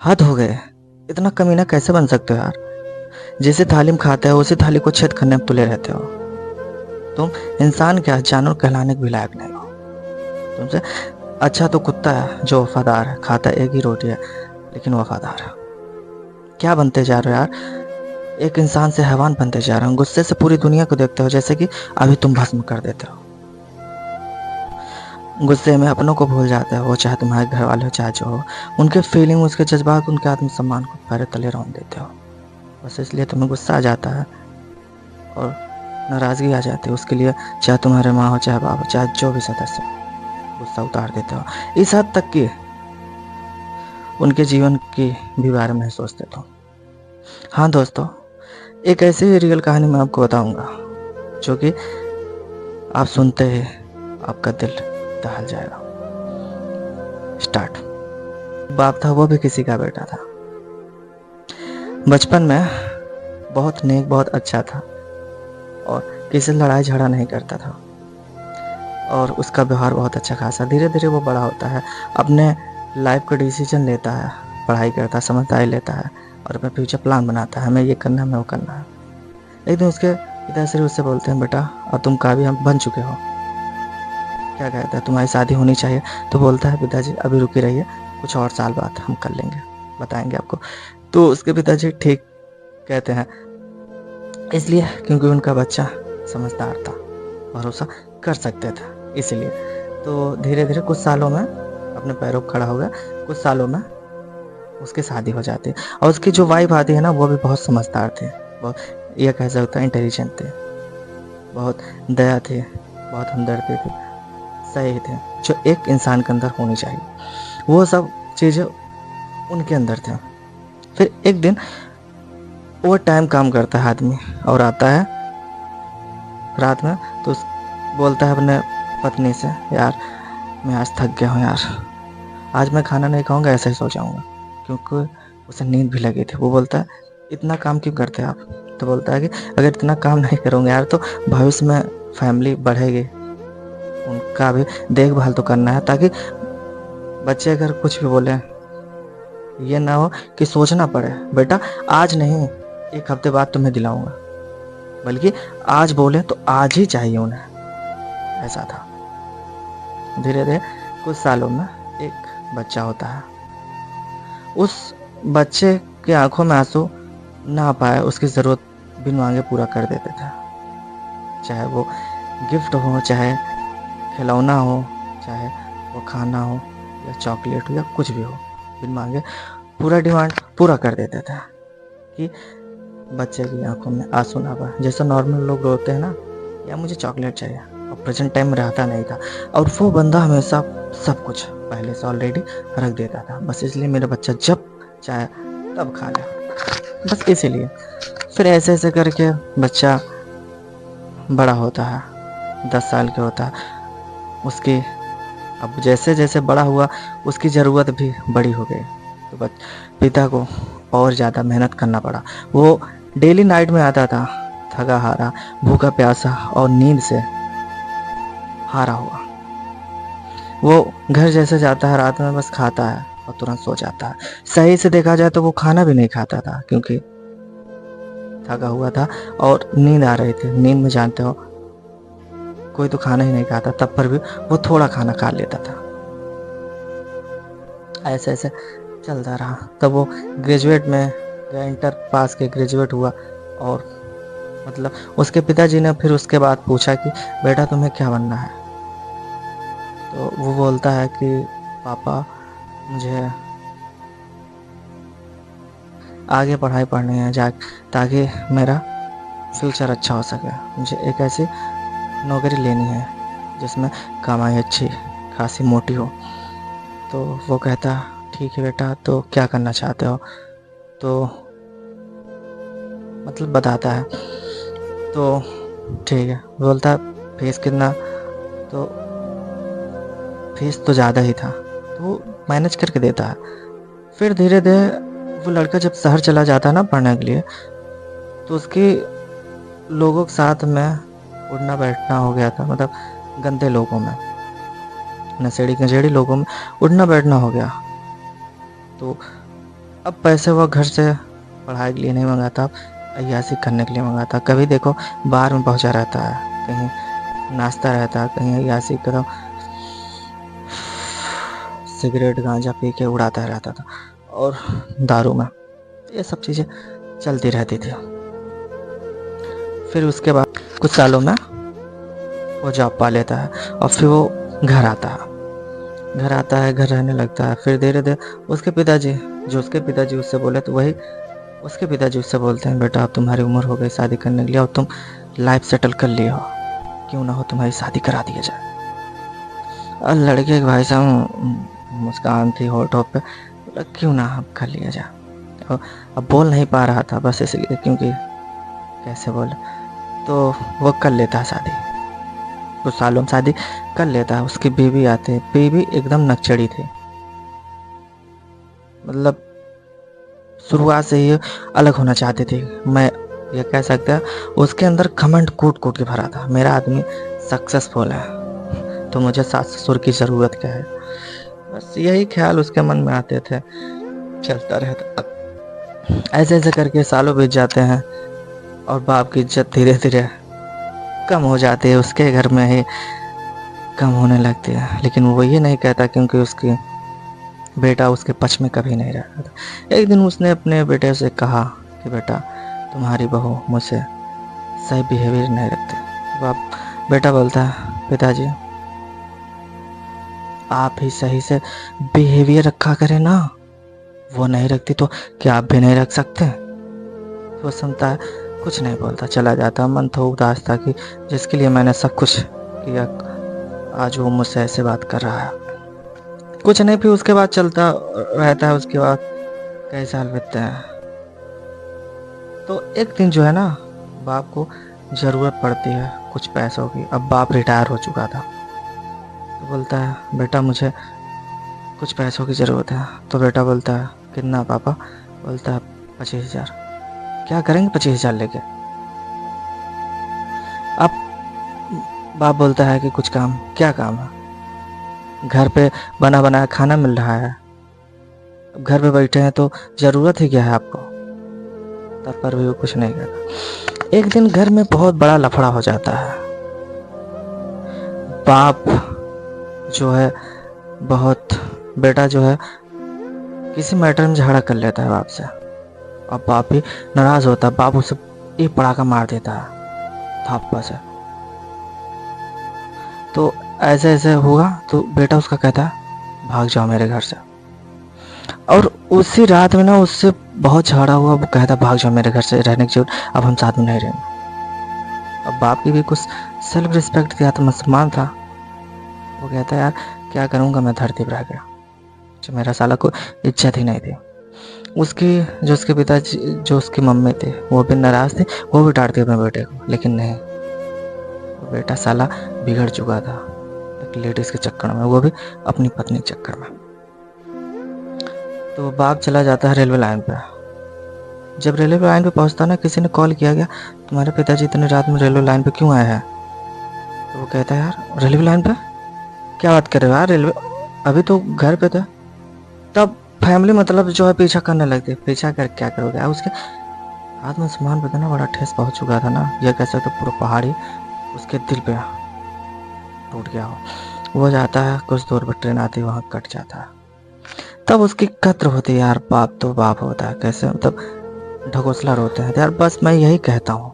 हद हो गए। इतना कमीना कैसे बन सकते हो यार? जैसे थाली में खाते हो उसी थाली को छेद करने में तुले रहते हो। तुम इंसान क्या जानवर कहलाने के भी लायक नहीं हो। तुमसे अच्छा तो कुत्ता है जो वफादार है, खाता एक ही रोटी है लेकिन वफादार है। क्या बनते जा रहे हो यार? एक इंसान से हैवान बनते जा रहे हो। गुस्से से पूरी दुनिया को देखते हो जैसे कि अभी तुम भस्म कर देते हो। गुस्से में अपनों को भूल जाते हो, चाहे तुम्हारे घर वाले हो चाहे जो हो। उनके फीलिंग, उसके जज्बात, उनके आत्मसम्मान को पैर तले रौंद देते हो। बस इसलिए तुम्हें गुस्सा आ जाता है और नाराज़गी आ जाती है उसके लिए, चाहे तुम्हारे माँ हो चाहे बाप हो चाहे जो भी सदस्य हो, गुस्सा उतार देते हो। इस हद तक कि उनके जीवन की भी बारे में सोचते हो। हाँ दोस्तों, एक ऐसी ही रियल कहानी मैं आपको बताऊंगा जो कि आप सुनते ही आपका दिल दहल जाएगा। स्टार्ट। बाप था, वो भी किसी का बेटा था। बचपन में बहुत नेक, बहुत अच्छा था और किसी से लड़ाई झगड़ा नहीं करता था और उसका व्यवहार बहुत अच्छा खासा। धीरे धीरे वो बड़ा होता है, अपने लाइफ का डिसीजन लेता है, पढ़ाई करता है, समझदारी लेता है और अपना फ्यूचर प्लान बनाता है, हमें ये करना है, हमें वो करना है। एक दिन उसके पिताश्री उससे बोलते हैं, बेटा अब तुम काबिल बन चुके हो, क्या कहता है तुम्हारी शादी होनी चाहिए। तो बोलता है, पिताजी अभी रुकी रहिए, कुछ और साल बाद हम कर लेंगे, बताएंगे आपको। तो उसके पिताजी ठीक कहते हैं, इसलिए क्योंकि उनका बच्चा समझदार था, भरोसा कर सकते थे इसीलिए। तो धीरे धीरे कुछ सालों में अपने पैरों पर खड़ा हो गया। कुछ सालों में उसकी शादी हो जाती है और उसकी जो वाइफ आती है ना, वो भी बहुत समझदार थे, बहुत, यह कह सकते हैं इंटेलिजेंट थे, बहुत दया थे, बहुत हमदर्दी थी, सही थे, जो एक इंसान के अंदर होनी चाहिए। वो सब चीज़ें उनके अंदर थे। फिर एक दिन ओवर टाइम काम करता है आदमी और आता है रात में, तो बोलता है अपने पत्नी से, यार मैं आज थक गया हूँ यार, आज मैं खाना नहीं खाऊंगा, ऐसे ही सो जाऊंगा, क्योंकि उसे नींद भी लगी थी। वो बोलता है, इतना काम क्यों करते हैं आप? तो बोलता है कि अगर इतना काम नहीं करूँगा यार तो भविष्य में फैमिली बढ़ेगी, उनका भी देखभाल तो करना है, ताकि बच्चे अगर कुछ भी बोले ये ना हो कि सोचना पड़े, बेटा आज नहीं एक हफ्ते बाद तुम्हें दिलाऊंगा, बल्कि आज बोले तो आज ही चाहिए उन्हें, ऐसा था। धीरे धीरे कुछ सालों में एक बच्चा होता है। उस बच्चे के आंखों में आंसू ना पाए, उसकी ज़रूरत बिन मांगे पूरा कर देते थे, चाहे वो गिफ्ट हो, चाहे खिलौना हो, चाहे वो खाना हो या चॉकलेट हो या कुछ भी हो, बिन मांगे पूरा डिमांड पूरा कर देते थे कि बच्चे की आंखों में आंसू ना पाए। जैसे नॉर्मल लोग रोते हैं ना, या मुझे चॉकलेट चाहिए, और प्रेजेंट टाइम में रहता नहीं था, और वो बंदा हमेशा सब कुछ पहले से ऑलरेडी रख देता था, बस इसलिए मेरा बच्चा जब चाहे तब खा ले, बस इसीलिए। फिर ऐसे ऐसे करके बच्चा बड़ा होता है, 10 साल का होता है। उसकी अब जैसे जैसे बड़ा हुआ उसकी ज़रूरत भी बड़ी हो गई, तो पिता को और ज़्यादा मेहनत करना पड़ा। वो डेली नाइट में आता था, थका हारा, भूखा प्यासा और नींद से हारा हुआ। वो घर जैसे जाता है, रात में बस खाता है और तुरंत सो जाता है। सही से देखा जाए तो वो खाना भी नहीं खाता था, क्योंकि थका हुआ था और नींद आ रही थी। नींद में जानते हो कोई तो खाना ही नहीं खाता, तब पर भी वो थोड़ा खाना खा लेता था। ऐसे ऐसे चलता रहा, तब वो ग्रेजुएट में गया, इंटर पास के ग्रेजुएट हुआ। और मतलब उसके पिताजी ने फिर उसके बाद पूछा कि बेटा तुम्हें क्या बनना है? तो वो बोलता है कि पापा मुझे आगे पढ़ाई पढ़नी है, जा ताकि मेरा फ्यूचर अच्छा हो सके, मुझे एक ऐसी नौकरी लेनी है जिसमें कमाई अच्छी खासी मोटी हो। तो वो कहता, ठीक है बेटा, तो क्या करना चाहते हो? तो मतलब बताता है, तो ठीक है, बोलता है फीस कितना? तो फीस तो ज़्यादा ही था, तो वो मैनेज करके देता है। फिर धीरे धीरे वो लड़का जब शहर चला जाता है ना पढ़ने के लिए, तो उसके लोगों के साथ में उठना बैठना हो गया था, मतलब गंदे लोगों में, नशेड़ी गंजेड़ी लोगों में उठना बैठना हो गया। तो अब पैसे वो घर से पढ़ाई के लिए नहीं मंगाता, अब अय्याशी करने के लिए मंगाता। कभी देखो बार में पहुंचा रहता है, कहीं नाश्ता रहता है, कहीं अय्याशी करो, सिगरेट गांजा पी के उड़ाता रहता था, और दारू में ये सब चीज़ें चलती रहती थी। फिर उसके बाद कुछ सालों में वो जॉब पा लेता है, और फिर वो घर आता है, घर रहने लगता है। फिर धीरे धीरे उसके पिताजी उससे बोले, तो वही उसके पिताजी उससे बोलते हैं, बेटा अब तुम्हारी उम्र हो गई शादी करने के लिए, और तुम लाइफ सेटल कर लिए हो, क्यों ना हो तुम्हारी शादी करा दिया जाए। और लड़के के भाई साहब मुस्कान थी होठों पे, बोला क्यों ना अब कर लिया जाए। और अब बोल नहीं पा रहा था बस इसलिए, क्योंकि कैसे बोले, तो वो कर लेता है शादी, कुछ सालों में शादी कर लेता है। उसकी बीवी आती, बीवी एकदम नक्चड़ी थी, मतलब शुरुआत से ही अलग होना चाहती थी। मैं ये कह सकता है उसके अंदर घमंड कूट कूट के भरा था, मेरा आदमी सक्सेसफुल है तो मुझे सास ससुर की ज़रूरत क्या है। बस यही ख्याल उसके मन में आते थे, चलता रहता। ऐसे ऐसे करके सालों बीत जाते हैं, और बाप की इज्जत धीरे धीरे कम हो जाती है, उसके घर में ही कम होने लगती है। लेकिन वो ये नहीं कहता, क्योंकि उसकी बेटा उसके पक्ष में कभी नहीं रहा था। एक दिन उसने अपने बेटे से कहा कि बेटा तुम्हारी बहू मुझसे सही बिहेवियर नहीं रखती। बेटा बोलता है, पिताजी आप ही सही से बिहेवियर रखा करें ना, वो नहीं रखती तो क्या आप भी नहीं रख सकते। वो सुनता है, कुछ नहीं बोलता, चला जाता। मन तो उदास था कि जिसके लिए मैंने सब कुछ किया, आज वो मुझसे ऐसे बात कर रहा है। कुछ नहीं, फिर उसके बाद चलता रहता है। उसके बाद कई साल बीतते हैं, तो एक दिन जो है ना, बाप को ज़रूरत पड़ती है कुछ पैसों की। अब बाप रिटायर हो चुका था, तो बोलता है, बेटा मुझे कुछ पैसों की ज़रूरत है। तो बेटा बोलता है, कितना पापा? बोलता है, 25,000। क्या करेंगे 25,000 लेके? अब बाप बोलता है कि कुछ काम। क्या काम है? घर पे बना बनाया खाना मिल रहा है, अब घर पे बैठे हैं तो ज़रूरत ही क्या है आपको। तब पर भी वो कुछ नहीं कहता। एक दिन घर में बहुत बड़ा लफड़ा हो जाता है। बाप जो है बहुत, बेटा जो है किसी मैटर में झगड़ा कर लेता है बाप से, और बाप भी नाराज़ होता है। बाप उसे एक पड़ाका मार देता है थाप्पा से। तो ऐसे ऐसे हुआ, तो बेटा उसका कहता है, भाग जाओ मेरे घर से। और उसी रात में ना उससे बहुत झगड़ा हुआ। वो कहता, भाग जाओ मेरे घर से, रहने की जरूरत, अब हम साथ में नहीं रहेंगे। अब बाप की भी कुछ सेल्फ रिस्पेक्ट थी, आत्मसम्मान था। वो कहता है, यार क्या करूँगा मैं धरती पर रह गया, जो मेरा साला को इज्जत ही नहीं थी। उसकी जो उसके पिताजी, जो उसकी मम्मी थे, वो भी नाराज़ थे, वो भी डांटती अपने बेटे को। लेकिन नहीं, वो बेटा साला बिगड़ चुका था एक लेडीज़ के चक्कर में, वो भी अपनी पत्नी के चक्कर में। तो बाप चला जाता है रेलवे लाइन पे। जब रेलवे लाइन पे पहुंचता ना, किसी ने कॉल किया गया, तुम्हारे पिताजी इतनी रात में रेलवे लाइन पे क्यों आए हैं? तो वो कहता है, यार रेलवे लाइन पे क्या बात कर रहे हो यार, रेलवे अभी तो घर पे थे। तब फैमिली मतलब जो है पीछा करने लगती है। पीछा कर क्या करोगे? उसके आत्मसम्मान पे ना बड़ा ठेस पहुंच चुका था ना, यह कह सकते पूरा पहाड़ी उसके दिल पे टूट गया हो। वो जाता है, कुछ दूर पर ट्रेन आती है, वहाँ कट जाता है। तब उसकी कद्र होती है यार, बाप तो बाप होता है, कैसे मतलब ढकोसला रोते हैं यार। बस मैं यही कहता हूँ,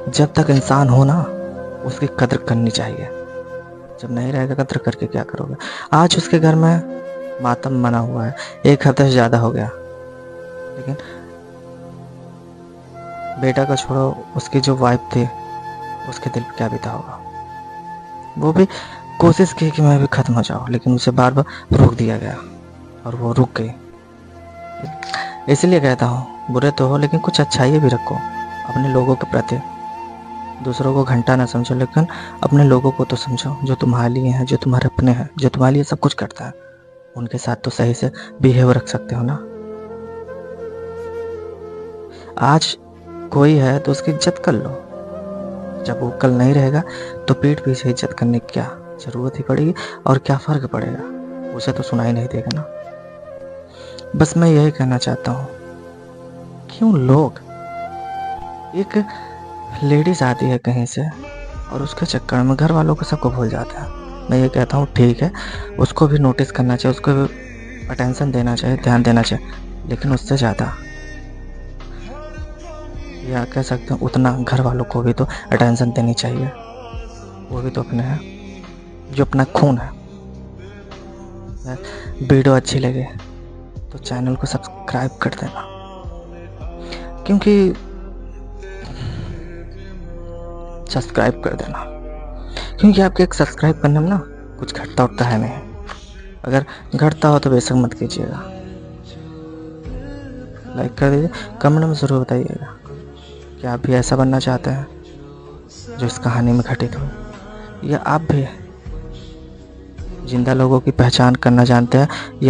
जब तक इंसान हो ना, उसकी कद्र करनी चाहिए। जब नहीं रहेगा कद्र करके क्या करोगे? आज उसके घर में मातम बना हुआ है, 1 हफ्ते से ज़्यादा हो गया। लेकिन बेटा का छोड़ो, उसकी जो वाइफ थी, उसके दिल पे क्या बीता होगा। वो भी कोशिश की कि मैं भी ख़त्म हो जाऊँ, लेकिन उसे बार बार रोक दिया गया, और वो रुक गई। इसलिए कहता हूँ, बुरे तो हो लेकिन कुछ अच्छाई भी रखो अपने लोगों के प्रति। दूसरों को घंटा ना समझो, लेकिन अपने लोगों को तो समझो, जो तुम्हारे लिए हैं, जो तुम्हारे अपने हैं, जो तुम्हारे लिए सब कुछ करता है। उनके साथ तो सही से बिहेव रख सकते हो ना। आज कोई है तो उसकी इज्जत कर लो, जब वो कल नहीं रहेगा तो पीठ पीछे इज्जत करने की क्या ज़रूरत ही पड़ेगी, और क्या फ़र्क पड़ेगा, उसे तो सुनाई नहीं देगा ना। बस मैं यही कहना चाहता हूँ, क्यों लोग, एक लेडीज आती है कहीं से और उसके चक्कर में घर वालों को सबको भूल जाता है। मैं ये कहता हूँ ठीक है, उसको भी नोटिस करना चाहिए, उसको भी अटेंशन देना चाहिए, ध्यान देना चाहिए, लेकिन उससे ज़्यादा, या कह सकते हैं उतना घर वालों को भी तो अटेंशन देनी चाहिए। वो भी तो अपने हैं, जो अपना खून है। वीडियो अच्छी लगे तो चैनल को सब्सक्राइब कर देना, क्योंकि सब्सक्राइब कर देना क्योंकि आपके एक सब्सक्राइब करने में ना कुछ घटता उठता है नहीं। अगर घटता हो तो बेशक मत कीजिएगा, लाइक कर दीजिए, कमेंट में ज़रूर बताइएगा कि आप भी ऐसा बनना चाहते हैं जो इस कहानी में घटित हो, या आप भी जिंदा लोगों की पहचान करना जानते हैं या